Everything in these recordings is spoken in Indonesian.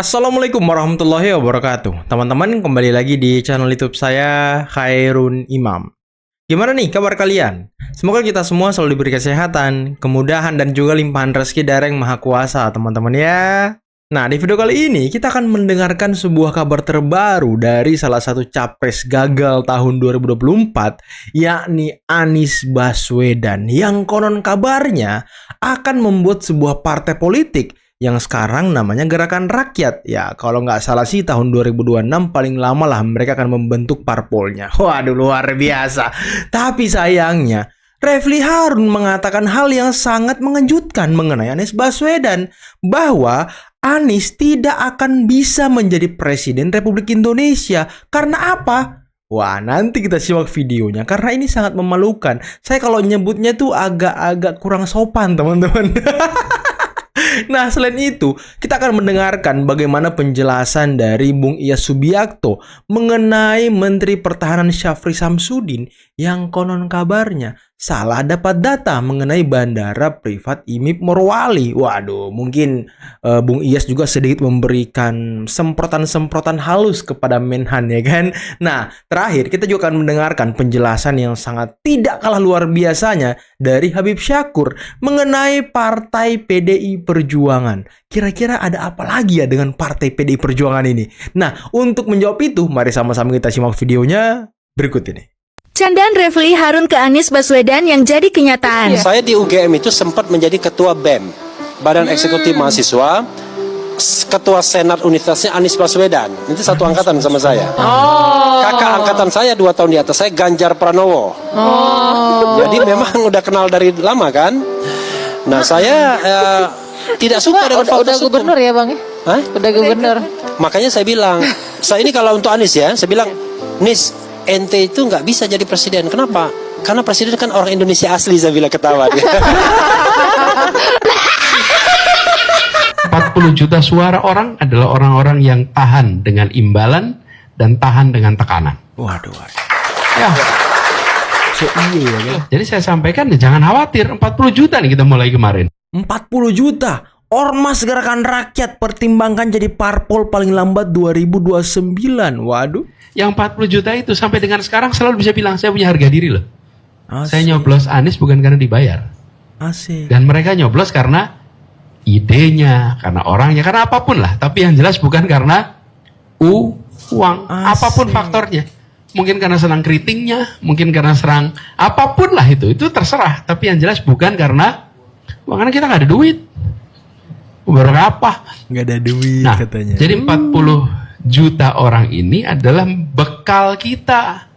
Assalamualaikum warahmatullahi wabarakatuh. Teman-teman, kembali lagi di channel YouTube saya, Khairun Imam. Gimana nih kabar kalian? Semoga kita semua selalu diberi kesehatan, kemudahan, dan juga limpahan rezeki dari Yang Maha Kuasa, teman-teman ya. Nah, di video kali ini kita akan mendengarkan sebuah kabar terbaru dari salah satu capres gagal tahun 2024, yakni Anies Baswedan, yang konon kabarnya akan membuat sebuah partai politik yang sekarang namanya Gerakan Rakyat. Ya, kalau nggak salah sih tahun 2026 paling lama lah mereka akan membentuk parpolnya. Waduh, luar biasa. Tapi sayangnya, Refly Harun mengatakan hal yang sangat mengejutkan mengenai Anies Baswedan, bahwa Anies tidak akan bisa menjadi Presiden Republik Indonesia. Karena apa? Wah, nanti kita simak videonya karena ini sangat memalukan. Saya kalau nyebutnya tuh agak-agak kurang sopan, teman-teman. Nah, selain itu, kita akan mendengarkan bagaimana penjelasan dari Bung Iyas Subiakto mengenai Menteri Pertahanan Syafri Samsudin yang konon kabarnya salah dapat data mengenai bandara privat IMIP Morowali. Waduh, mungkin Bung Iyas juga sedikit memberikan semprotan-semprotan halus kepada Menhan, ya kan? Nah, terakhir kita juga akan mendengarkan penjelasan yang sangat tidak kalah luar biasanya dari Habib Syakkur mengenai Partai PDI Perjuangan. Kira-kira ada apa lagi ya dengan Partai PDI Perjuangan ini? Nah, untuk menjawab itu, mari sama-sama kita simak videonya berikut ini. Candaan Refly Harun ke Anies Baswedan yang jadi kenyataan. Saya di UGM itu sempat menjadi ketua BEM, Badan Eksekutif Mahasiswa, ketua Senat Universitasnya Anies Baswedan. Itu satu angkatan sama saya. Kakak angkatan saya 2 tahun di atas saya, Ganjar Pranowo. Jadi memang udah kenal dari lama kan. Nah, saya tidak suka dengan udah gubernur ya bang? Hah? Udah gubernur. Makanya saya bilang, saya ini kalau untuk Anies ya, saya bilang, Nis, ente itu nggak bisa jadi presiden. Kenapa? Karena presiden kan orang Indonesia asli, saya bilang ketawa dia. 40 juta suara orang adalah orang-orang yang tahan dengan imbalan dan tahan dengan tekanan. Waduh. Ya. So, iya ya kan? Jadi saya sampaikan, jangan khawatir, 40 juta nih kita mulai kemarin. 40 juta. Ormas Gerakan Rakyat pertimbangkan jadi parpol paling lambat 2029. Waduh. Yang 40 juta itu sampai dengan sekarang selalu bisa bilang, saya punya harga diri loh. Asik. Saya nyoblos Anies bukan karena dibayar. Asik. Dan mereka nyoblos karena idenya, karena orangnya, karena apapun lah. Tapi yang jelas bukan karena uang. Asik. Apapun faktornya. Mungkin karena senang keritingnya, mungkin karena serang apapun lah itu terserah. Tapi yang jelas bukan karena karena kita nggak ada duit. Berapa? Nggak ada duit Nah, katanya. jadi 40 juta orang ini adalah bekal kita.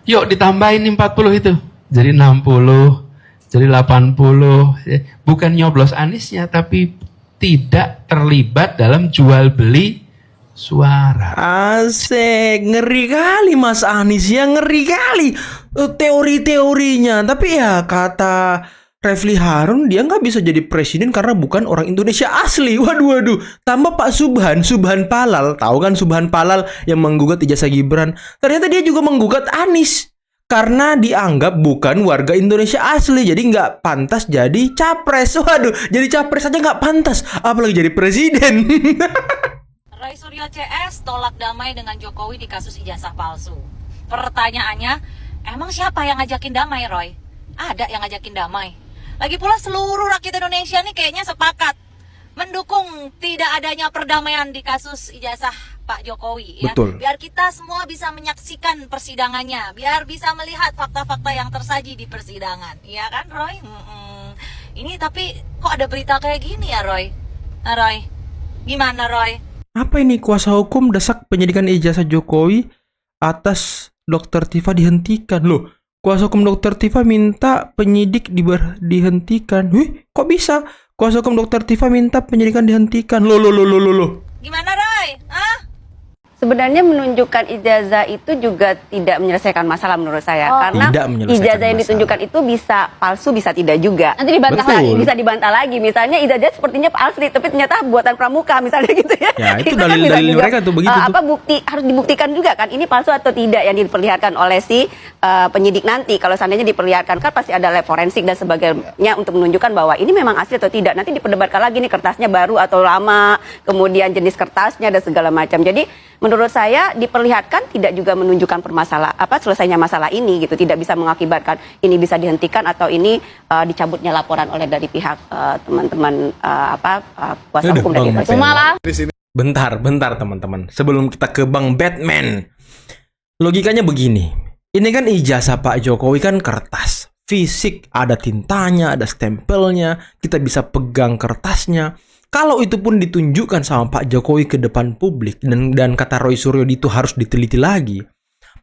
Yuk ditambahin nih 40 itu. Jadi 60, jadi 80. Bukan nyoblos Aniesnya, tapi tidak terlibat dalam jual beli suara. Asik, ngeri kali Mas Anies ya, ngeri kali teori-teorinya. Tapi ya kata Refly Harun, dia nggak bisa jadi presiden karena bukan orang Indonesia asli. Waduh. Tambah Pak Subhan Palal. Tahu kan Subhan Palal yang menggugat ijazah Gibran? Ternyata dia juga menggugat Anies karena dianggap bukan warga Indonesia asli. Jadi nggak pantas jadi capres. Waduh, jadi capres aja nggak pantas, apalagi jadi presiden. Roy Suryo CS tolak damai dengan Jokowi di kasus ijazah palsu. Pertanyaannya, emang siapa yang ngajakin damai, Roy? Ada yang ngajakin damai? Lagi pula seluruh rakyat Indonesia nih kayaknya sepakat mendukung tidak adanya perdamaian di kasus ijazah Pak Jokowi, ya. Betul. Biar kita semua bisa menyaksikan persidangannya, biar bisa melihat fakta-fakta yang tersaji di persidangan, ya kan, Roy? Ini tapi kok ada berita kayak gini ya, Roy? Nah, Roy, gimana, Roy? Apa ini, kuasa hukum desak penyidikan ijazah Jokowi atas Dr. Tifa dihentikan? Loh, kuasa hukum Dr. Tifa minta penyidik dihentikan. Wih, kok bisa? Kuasa hukum Dr. Tifa minta penyidikan dihentikan. Loh. Gimana, Roy? Hah? Sebenarnya menunjukkan ijazah itu juga tidak menyelesaikan masalah menurut saya. Karena Tidak menyelesaikan ijazah yang masalah. ditunjukkan itu bisa palsu, bisa tidak juga. Nanti dibantah Betul. lagi. Bisa dibantah lagi. Misalnya ijazah sepertinya asli, tapi ternyata buatan pramuka misalnya gitu ya. Ya, itu kan dalil-dalil bisa juga, mereka tuh begitu tuh. Apa bukti harus dibuktikan juga kan ini palsu atau tidak yang diperlihatkan oleh si penyidik nanti. Kalau seandainya diperlihatkan kan pasti ada lab forensik dan sebagainya untuk menunjukkan bahwa ini memang asli atau tidak. Nanti diperdebatkan lagi nih kertasnya baru atau lama, kemudian jenis kertasnya dan segala macam. Jadi menurut saya diperlihatkan tidak juga menunjukkan selesainya masalah ini gitu, tidak bisa mengakibatkan ini bisa dihentikan atau ini dicabutnya laporan oleh dari pihak teman-teman kuasa Aduh, hukum dari Bang Presiden. Malah Bentar teman-teman. Sebelum kita ke Bang Batman, logikanya begini. Ini kan ijazah Pak Jokowi kan kertas, fisik, ada tintanya, ada stempelnya, kita bisa pegang kertasnya. Kalau itu pun ditunjukkan sama Pak Jokowi ke depan publik dan kata Roy Suryo itu harus diteliti lagi.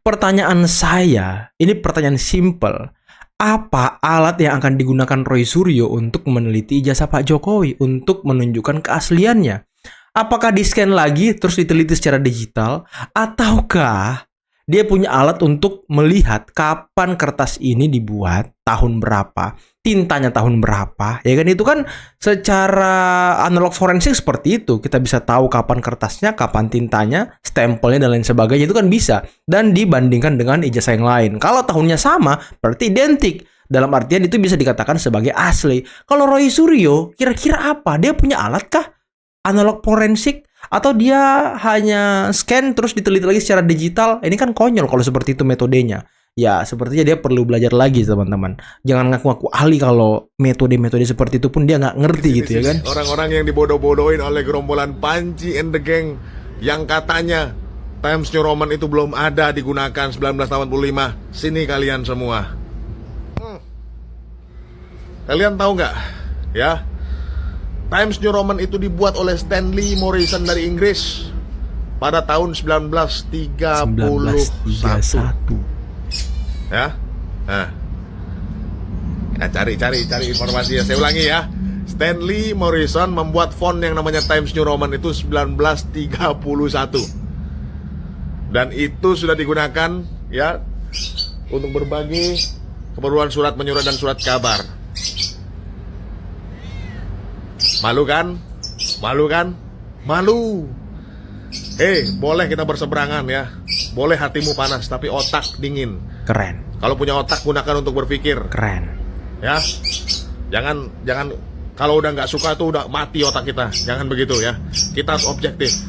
Pertanyaan saya, ini pertanyaan simple. Apa alat yang akan digunakan Roy Suryo untuk meneliti ijazah Pak Jokowi untuk menunjukkan keasliannya? Apakah di-scan lagi terus diteliti secara digital ataukah dia punya alat untuk melihat kapan kertas ini dibuat, tahun berapa, tintanya tahun berapa, ya kan? Itu kan secara analog forensik seperti itu. Kita bisa tahu kapan kertasnya, kapan tintanya, stempelnya dan lain sebagainya. Itu kan bisa. Dan dibandingkan dengan ijazah yang lain. Kalau tahunnya sama, berarti identik. Dalam artian itu bisa dikatakan sebagai asli. Kalau Roy Suryo, kira-kira apa? Dia punya alat kah? Analog forensik? Atau dia hanya scan terus diteliti lagi secara digital? Ini kan konyol kalau seperti itu metodenya. Ya, sepertinya dia perlu belajar lagi, teman-teman. Jangan ngaku-ngaku ahli kalau metode-metode seperti itu pun dia nggak ngerti gitu ya kan. Orang-orang yang dibodoh-bodohin oleh gerombolan Panji and the Gang yang katanya Times New Roman itu belum ada digunakan 1985. Sini kalian semua. Kalian tahu nggak? Ya, Times New Roman itu dibuat oleh Stanley Morrison dari Inggris pada tahun 1931. 1931. Ya, nah, cari informasinya. Saya ulangi ya. Stanley Morrison membuat font yang namanya Times New Roman itu 1931. Dan itu sudah digunakan ya untuk berbagai keperluan surat menyurat dan surat kabar. Malu kan? Malu kan? Malu. Boleh kita berseberangan ya. Boleh hatimu panas tapi otak dingin. Keren. Kalau punya otak gunakan untuk berpikir. Keren. Ya. Jangan kalau udah nggak suka tuh udah mati otak kita. Jangan begitu ya. Kita harus objektif.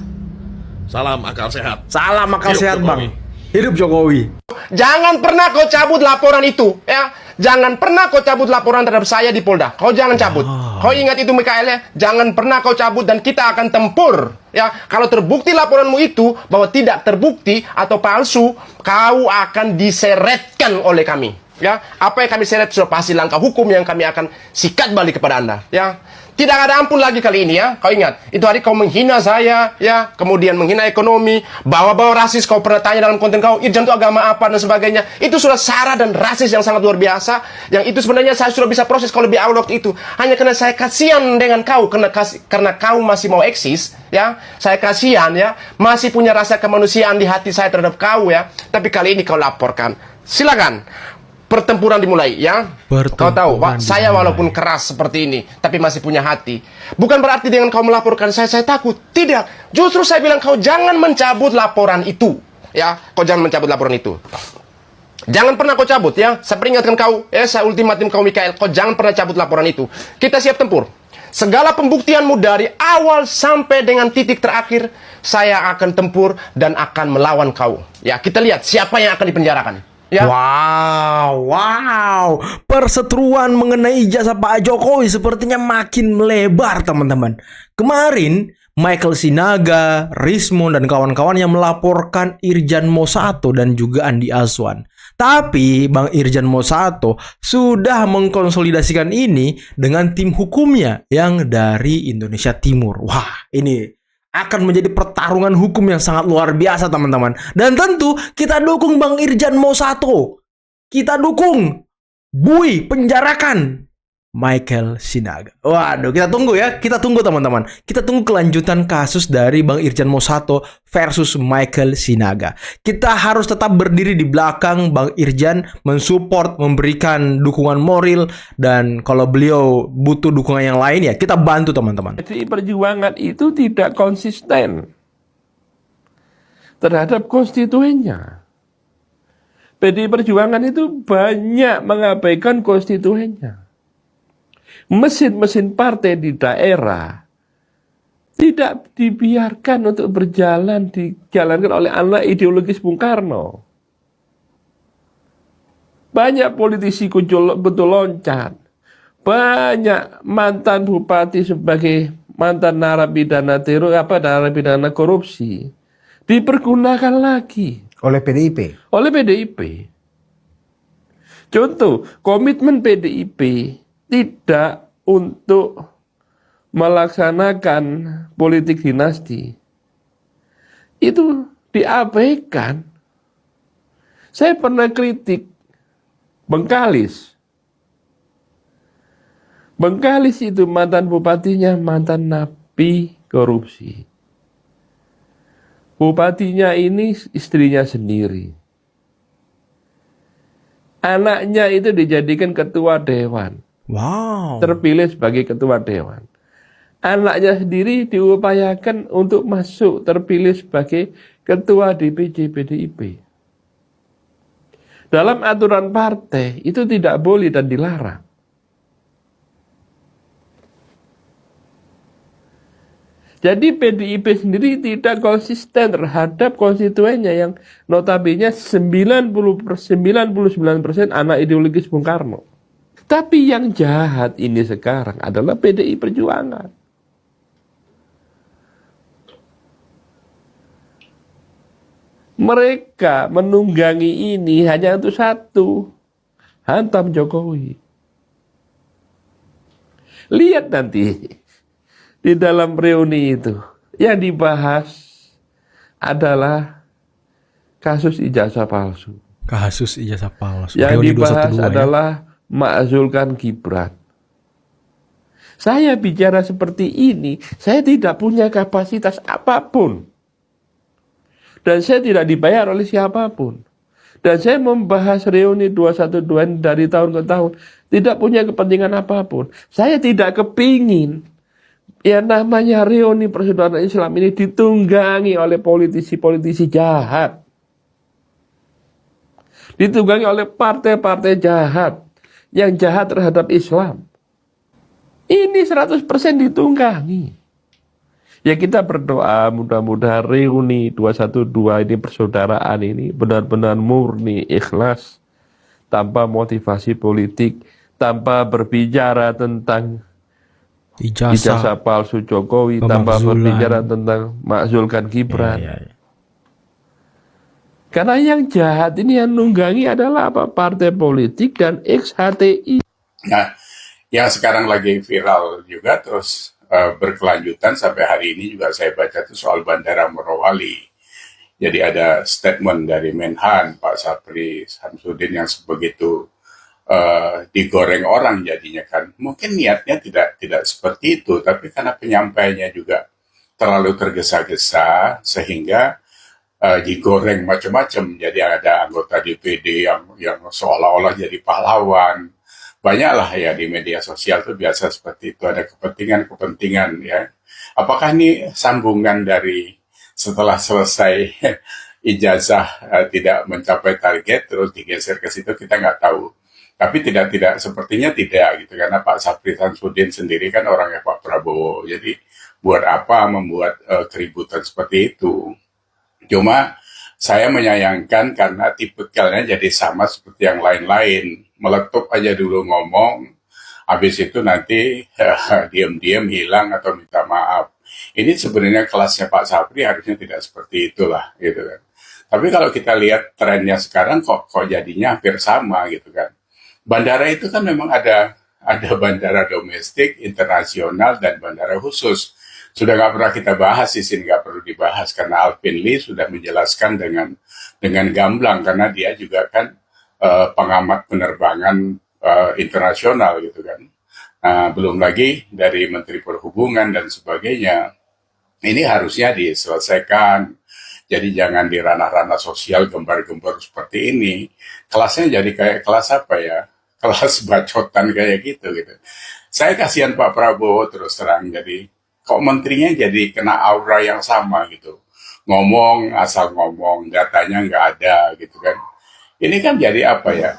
Salam akal sehat. Salam akal Hidup sehat, Jokowi. Bang. Hidup Jokowi. Jangan pernah kau cabut laporan itu, ya. Jangan pernah kau cabut laporan terhadap saya di Polda. Kau jangan cabut. Kau ingat itu, Mikael ya. Jangan pernah kau cabut dan kita akan tempur. Ya, kalau terbukti laporanmu itu bahwa tidak terbukti atau palsu, kau akan diseretkan oleh kami. Ya, apa yang kami seret sudah pasti langkah hukum yang kami akan sikat balik kepada Anda. Ya. Tidak ada ampun lagi kali ini ya. Kau ingat, itu hari kau menghina saya, ya, kemudian menghina ekonomi, bawa-bawa rasis, kau pernah tanya dalam konten kau, Irjan itu agama apa dan sebagainya. Itu sudah sara dan rasis yang sangat luar biasa. Yang itu sebenarnya saya sudah bisa proses kalau lebih awal waktu itu. Hanya karena saya kasihan dengan kau, karena kau masih mau eksis, ya. Saya kasihan ya, masih punya rasa kemanusiaan di hati saya terhadap kau ya. Tapi kali ini kau laporkan. Silakan. Pertempuran dimulai ya. Kau tahu, saya walaupun keras seperti ini, tapi masih punya hati. Bukan berarti dengan kau melaporkan saya takut. Tidak. Justru saya bilang kau jangan mencabut laporan itu. Ya, kau jangan mencabut laporan itu. Jangan pernah kau cabut ya. Saya peringatkan kau, saya ultimatum kau Mikael, kau jangan pernah cabut laporan itu. Kita siap tempur. Segala pembuktianmu dari awal sampai dengan titik terakhir, saya akan tempur dan akan melawan kau. Ya, kita lihat siapa yang akan dipenjarakan. Ya. Wow. Perseteruan mengenai ijazah Pak Jokowi sepertinya makin melebar, teman-teman. Kemarin, Michael Sinaga, Rismon, dan kawan-kawan yang melaporkan Irjan Mosato dan juga Andi Azwan. Tapi Bang Irjan Mosato sudah mengkonsolidasikan ini dengan tim hukumnya yang dari Indonesia Timur. Wah, ini akan menjadi pertarungan hukum yang sangat luar biasa, teman-teman. Dan tentu kita dukung Bang Irjan Mosato. Kita dukung. Bui, penjarakan. Michael Sinaga. Waduh, kita tunggu ya. Kita tunggu teman-teman. Kita tunggu kelanjutan kasus dari Bang Irjan Mosato versus Michael Sinaga. Kita harus tetap berdiri di belakang Bang Irjan, mensupport, memberikan dukungan moral, dan kalau beliau butuh dukungan yang lain ya kita bantu teman-teman. PDI Perjuangan itu tidak konsisten terhadap konstituennya. PDI Perjuangan itu banyak mengabaikan konstituennya. Mesin-mesin partai di daerah tidak dibiarkan untuk berjalan, dijalankan oleh anak ideologis Bung Karno. Banyak politisi betul loncat. Banyak mantan bupati sebagai mantan narapidana narapidana korupsi dipergunakan lagi oleh PDIP. Oleh PDIP. Contoh, komitmen PDIP tidak untuk melaksanakan politik dinasti itu diabaikan. Saya pernah kritik Bengkalis. Bengkalis itu mantan bupatinya mantan napi korupsi. Bupatinya ini istrinya sendiri. Anaknya itu dijadikan ketua dewan. Wow. Terpilih sebagai ketua dewan. Anaknya sendiri diupayakan untuk masuk terpilih sebagai ketua DPC PDIP. Dalam aturan partai itu tidak boleh dan dilarang. Jadi PDIP sendiri tidak konsisten terhadap konstituennya yang notabene 99% anak ideologis Bung Karno. Tapi yang jahat ini sekarang adalah PDI Perjuangan. Mereka menunggangi ini hanya untuk satu, hantam Jokowi. Lihat nanti di dalam reuni itu yang dibahas adalah kasus ijazah palsu. Kasus ijazah palsu. Yang Reuni dibahas 212 adalah makzulkan Gibran. Saya bicara seperti ini, saya tidak punya kapasitas apapun. Dan saya tidak dibayar oleh siapapun. Dan saya membahas reuni 212 dari tahun ke tahun, tidak punya kepentingan apapun. Saya tidak kepingin yang namanya reuni persaudaraan Islam ini ditunggangi oleh politisi-politisi jahat. Ditunggangi oleh partai-partai jahat yang jahat terhadap Islam. Ini 100% ditunggangi. Ya kita berdoa mudah-mudahan reuni 212 ini persaudaraan ini benar-benar murni, ikhlas, tanpa motivasi politik, tanpa berbicara tentang ijazah palsu Jokowi, tanpa berbicara tentang makzulkan Gibran. Karena yang jahat ini yang nunggangi adalah apa? Partai politik dan ex-HTI. Nah, yang sekarang lagi viral juga terus berkelanjutan sampai hari ini juga saya baca itu soal Bandara Morowali. Jadi ada statement dari Menhan Pak Sapri Samsudin yang sebegitu digoreng orang jadinya kan. Mungkin niatnya tidak seperti itu, tapi karena penyampaiannya juga terlalu tergesa-gesa sehingga digoreng macam-macam. Jadi ada anggota DPD yang seolah-olah jadi pahlawan. Banyaklah ya di media sosial tuh biasa seperti itu, ada kepentingan ya. Apakah ini sambungan dari setelah selesai ijazah tidak mencapai target terus digeser ke situ, kita nggak tahu. Tapi tidak sepertinya tidak gitu, karena Pak Sapri Samsudin sendiri kan orangnya Pak Prabowo. Jadi buat apa membuat keributan seperti itu? Cuma saya menyayangkan karena tipikalnya jadi sama seperti yang lain-lain. Meletup aja dulu ngomong, habis itu nanti diam-diam hilang atau minta maaf. Ini sebenarnya kelasnya Pak Sapri harusnya tidak seperti itulah, gitu kan. Tapi kalau kita lihat trennya sekarang kok jadinya hampir sama, gitu kan. Bandara itu kan memang ada bandara domestik, internasional, dan bandara khusus. Sudah nggak pernah kita bahas di sini, nggak perlu dibahas karena Alvin Lee sudah menjelaskan dengan gamblang karena dia juga kan pengamat penerbangan internasional gitu kan. Belum lagi dari Menteri Perhubungan dan sebagainya. Ini harusnya diselesaikan. Jadi jangan di ranah-ranah sosial gembar-gembor seperti ini. Kelasnya jadi kayak kelas apa ya? Kelas bacotan kayak gitu. Saya kasihan Pak Prabowo terus terang. Jadi kok menterinya jadi kena aura yang sama gitu. Ngomong asal ngomong, datanya nggak ada gitu kan. Ini kan jadi apa ya?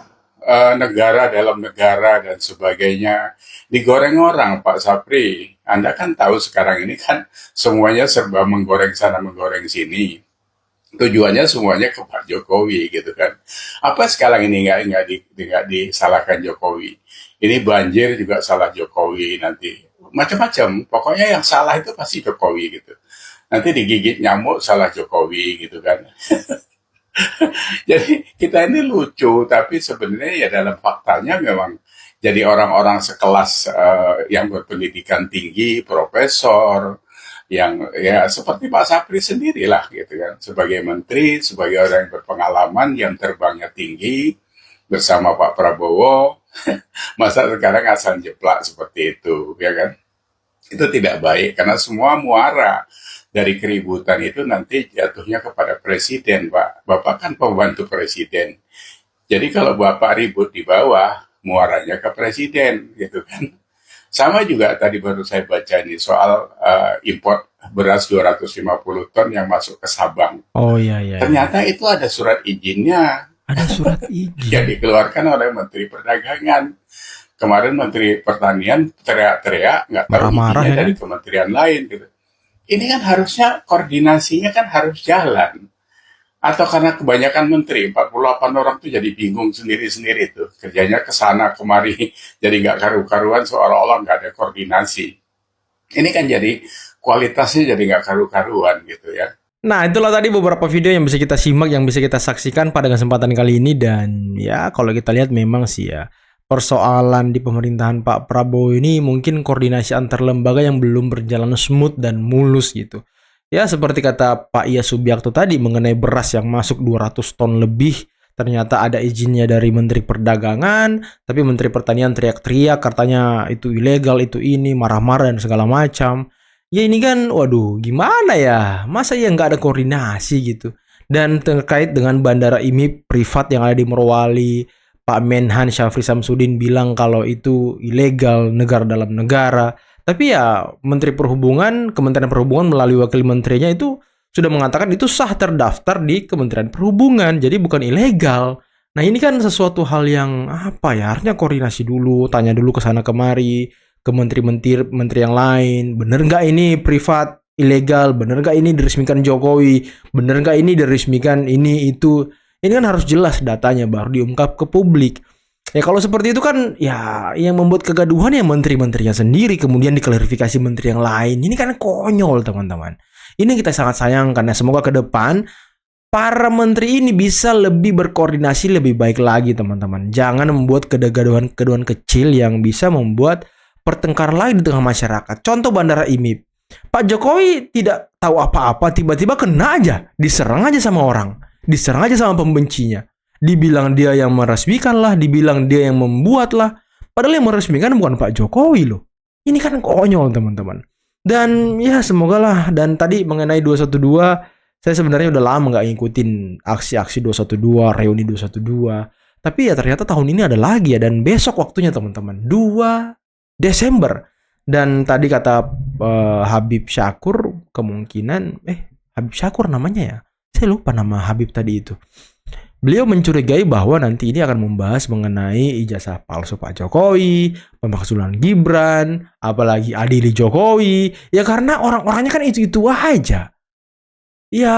Negara dalam negara dan sebagainya digoreng orang, Pak Sapri. Anda kan tahu sekarang ini kan semuanya serba menggoreng sana menggoreng sini. Tujuannya semuanya ke Pak Jokowi gitu kan. Apa sekarang ini nggak disalahkan Jokowi? Ini banjir juga salah Jokowi nanti. Macam-macam. Pokoknya yang salah itu pasti Jokowi gitu. Nanti digigit nyamuk salah Jokowi gitu kan. Jadi kita ini lucu, tapi sebenarnya ya dalam faktanya memang jadi orang-orang sekelas yang berpendidikan tinggi, profesor, yang ya seperti Pak Sapri sendirilah gitu kan, sebagai menteri, sebagai orang yang berpengalaman, yang terbangnya tinggi bersama Pak Prabowo, masa sekarang asal jeplak seperti itu, ya kan? Itu tidak baik karena semua muara dari keributan itu nanti jatuhnya kepada presiden, Pak. Bapak kan pembantu presiden. Jadi kalau Bapak ribut di bawah, muaranya ke presiden, gitu kan. Sama juga tadi baru saya baca nih soal impor beras 250 ton yang masuk ke Sabang. Oh iya. Ternyata itu ada surat izinnya. Ada surat izin. Yang dikeluarkan oleh Menteri Perdagangan. Kemarin Menteri Pertanian teriak-teriak, nggak tahu Marah-marah izinnya ya. dari kementerian lain, gitu. Ini kan harusnya koordinasinya kan harus jalan. Atau karena kebanyakan menteri, 48 orang tuh jadi bingung sendiri-sendiri tuh. Kerjanya kesana kemari, jadi nggak karu-karuan seolah-olah nggak ada koordinasi. Ini kan jadi kualitasnya jadi nggak karu-karuan gitu ya. Nah, itulah tadi beberapa video yang bisa kita simak, yang bisa kita saksikan pada kesempatan kali ini. Dan ya, kalau kita lihat memang sih ya, persoalan di pemerintahan Pak Prabowo ini mungkin koordinasi antar lembaga yang belum berjalan smooth dan mulus gitu. Ya, seperti kata Pak Iya Subiakto tadi mengenai beras yang masuk 200 ton lebih, ternyata ada izinnya dari Menteri Perdagangan, tapi Menteri Pertanian teriak-teriak katanya itu ilegal, itu ini, marah-marah dan segala macam. Ya ini kan, waduh, gimana ya? Masa ya nggak ada koordinasi gitu? Dan terkait dengan bandara IMIP privat yang ada di Morowali, Pak Menhan Syafri Samsudin bilang kalau itu ilegal, negara dalam negara. Tapi ya Menteri Perhubungan, Kementerian Perhubungan melalui wakil menterinya itu sudah mengatakan itu sah terdaftar di Kementerian Perhubungan, jadi bukan ilegal. Nah ini kan sesuatu hal yang apa ya, harusnya koordinasi dulu, tanya dulu ke sana kemari, ke menteri yang lain, bener nggak ini privat ilegal, bener nggak ini diresmikan Jokowi, bener nggak ini diresmikan ini itu. Ini kan harus jelas datanya baru diungkap ke publik. Ya kalau seperti itu kan ya yang membuat kegaduhan ya menteri-menterinya sendiri, kemudian diklarifikasi menteri yang lain. Ini kan konyol teman-teman. Ini kita sangat sayangkan ya, semoga ke depan para menteri ini bisa lebih berkoordinasi lebih baik lagi teman-teman. Jangan membuat kegaduhan kecil yang bisa membuat pertengkaran lain di tengah masyarakat. Contoh bandara IMIP. Pak Jokowi tidak tahu apa-apa, tiba-tiba kena aja, diserang aja sama orang. Diserang aja sama pembencinya. Dibilang dia yang meresmikan lah, dibilang dia yang membuat lah. Padahal yang meresmikan bukan Pak Jokowi loh. Ini kan konyol teman-teman. Dan ya semoga lah. Dan tadi mengenai 212, saya sebenarnya udah lama nggak ngikutin aksi-aksi 212, reuni 212. Tapi ya ternyata tahun ini ada lagi ya. Dan besok waktunya teman-teman, 2 Desember. Dan tadi kata Habib Syakur, kemungkinan, Habib Syakur namanya ya. Saya lupa nama Habib tadi itu. Beliau mencurigai bahwa nanti ini akan membahas mengenai ijazah palsu Pak Jokowi, pemakzulan Gibran, apalagi adili Jokowi. Ya karena orang-orangnya kan itu-itu aja. Ya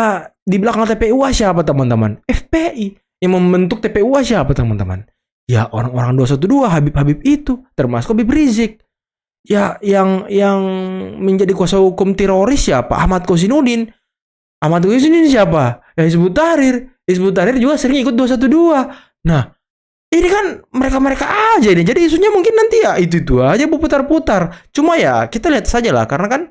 di belakang TPU siapa teman-teman? FPI. Yang membentuk TPU siapa teman-teman? Ya orang-orang 212, Habib-Habib itu, termasuk Habib Rizik. Ya yang menjadi kuasa hukum teroris siapa? Ahmad Kosinudin. Ahmad Kosinudin siapa? Ya Hizbut Tahrir. Hizbut Tahrir juga sering ikut 212. Nah, ini kan mereka-mereka aja ini. Jadi isunya mungkin nanti ya itu aja berputar-putar. Cuma ya kita lihat saja lah. Karena kan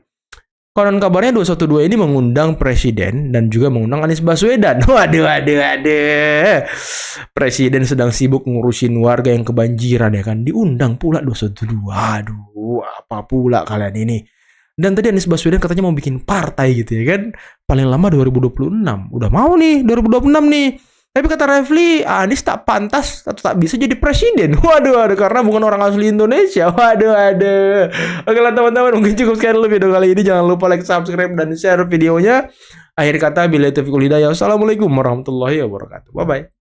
Konon kabarnya 212 ini mengundang presiden dan juga mengundang Anies Baswedan. Waduh. Presiden sedang sibuk ngurusin warga yang kebanjiran ya kan. Diundang pula 212. Waduh, apa pula kalian ini? Dan tadi Anies Baswedan katanya mau bikin partai gitu ya kan. Paling lama 2026. Udah mau nih 2026 nih. Tapi kata Refli, Anies tak pantas atau tak bisa jadi presiden. Waduh, karena bukan orang asli Indonesia. Waduh. Oke lah teman-teman, mungkin cukup sekian dulu video kali ini. Jangan lupa like, subscribe, dan share videonya. Akhir kata, billahi taufiq wal hidayah. Wassalamualaikum warahmatullahi wabarakatuh. Bye-bye.